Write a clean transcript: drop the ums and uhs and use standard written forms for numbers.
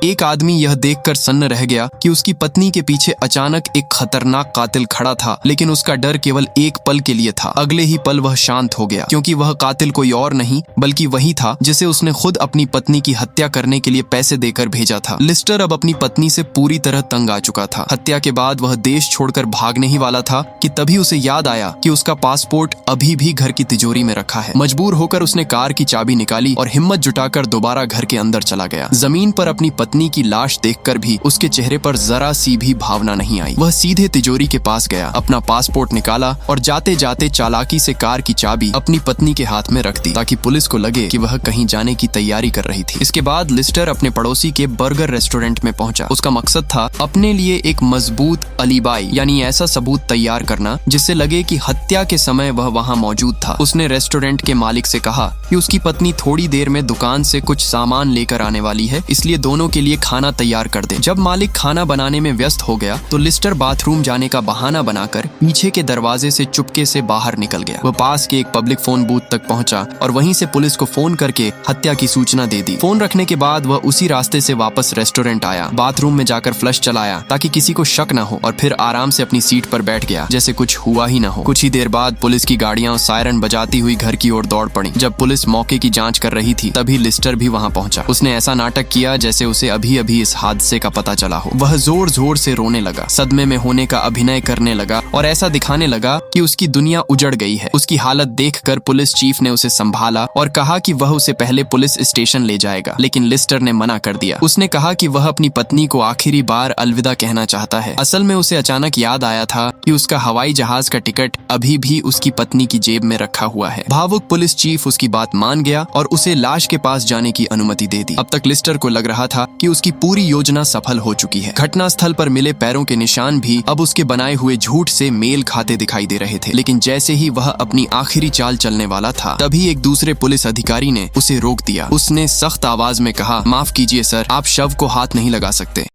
एक आदमी यह देखकर सन्न रह गया कि उसकी पत्नी के पीछे अचानक एक खतरनाक कातिल खड़ा था, लेकिन उसका डर केवल एक पल के लिए था। अगले ही पल वह शांत हो गया, क्योंकि वह कातिल कोई और नहीं बल्कि वही था जिसे उसने खुद अपनी पत्नी की हत्या करने के लिए पैसे देकर भेजा था। लिस्टर अब अपनी पत्नी से पूरी तरह तंग आ चुका था। हत्या के बाद वह देश छोड़कर भागने ही वाला था कि तभी उसे याद आया कि उसका पासपोर्ट अभी भी घर की तिजोरी में रखा है। मजबूर होकर उसने कार की चाबी निकाली और हिम्मत जुटाकर दोबारा घर के अंदर चला गया। जमीन पर अपनी पत्नी की लाश देखकर भी उसके चेहरे पर जरा सी भी भावना नहीं आई। वह सीधे तिजोरी के पास गया, अपना पासपोर्ट निकाला और जाते जाते चालाकी से कार की चाबी अपनी पत्नी के हाथ में रख दी, ताकि पुलिस को लगे कि वह कहीं जाने की तैयारी कर रही थी। इसके बाद लिस्टर अपने पड़ोसी के बर्गर रेस्टोरेंट में पहुंचा। उसका मकसद था अपने लिए एक मजबूत अलीबाई यानी ऐसा सबूत तैयार करना जिससे लगे कि हत्या के समय वह वहां मौजूद था। उसने रेस्टोरेंट के मालिक से कहा कि उसकी पत्नी थोड़ी देर में दुकान से कुछ सामान लेकर आने वाली है, इसलिए दोनों के लिए खाना तैयार कर दे। जब मालिक खाना बनाने में व्यस्त हो गया तो लिस्टर बाथरूम जाने का बहाना बनाकर पीछे के दरवाजे से चुपके से बाहर निकल गया। वह पास के एक पब्लिक फोन बूथ तक पहुंचा और वहीं से पुलिस को फोन करके हत्या की सूचना दे दी। फोन रखने के बाद वह उसी रास्ते से वापस रेस्टोरेंट आया, बाथरूम में जाकर फ्लश चलाया ताकि किसी को शक न हो, और फिर आराम से अपनी सीट पर बैठ गया जैसे कुछ हुआ ही न हो। कुछ ही देर बाद पुलिस की गाड़ियां सायरन बजाती हुई घर की ओर दौड़ पड़ी। जब पुलिस मौके की जांच कर रही थी तभी लिस्टर भी वहां पहुंचा। उसने ऐसा नाटक किया जैसे उसे अभी अभी इस हादसे का पता चला हो। वह जोर जोर से रोने लगा, सदमे में होने का अभिनय करने लगा और ऐसा दिखाने लगा कि उसकी दुनिया उजड़ गई है। उसकी हालत देखकर पुलिस चीफ ने उसे संभाला और कहा कि वह उसे पहले पुलिस स्टेशन ले जाएगा, लेकिन लिस्टर ने मना कर दिया। उसने कहा कि वह अपनी पत्नी को आखिरी बार अलविदा कहना चाहता है। असल में उसे अचानक याद आया था कि उसका हवाई जहाज का टिकट अभी भी उसकी पत्नी की जेब में रखा हुआ है। भावुक पुलिस चीफ उसकी बात मान गया और उसे लाश के पास जाने की अनुमति दे दी। अब तक लिस्टर को लग रहा था कि उसकी पूरी योजना सफल हो चुकी है। घटनास्थल पर मिले पैरों के निशान भी अब उसके बनाए हुए झूठ से मेल खाते दिखाई दे रहे थे, लेकिन जैसे ही वह अपनी आखिरी चाल चलने वाला था तभी एक दूसरे पुलिस अधिकारी ने उसे रोक दिया। उसने सख्त आवाज में कहा, माफ कीजिए सर, आप शव को हाथ नहीं लगा सकते।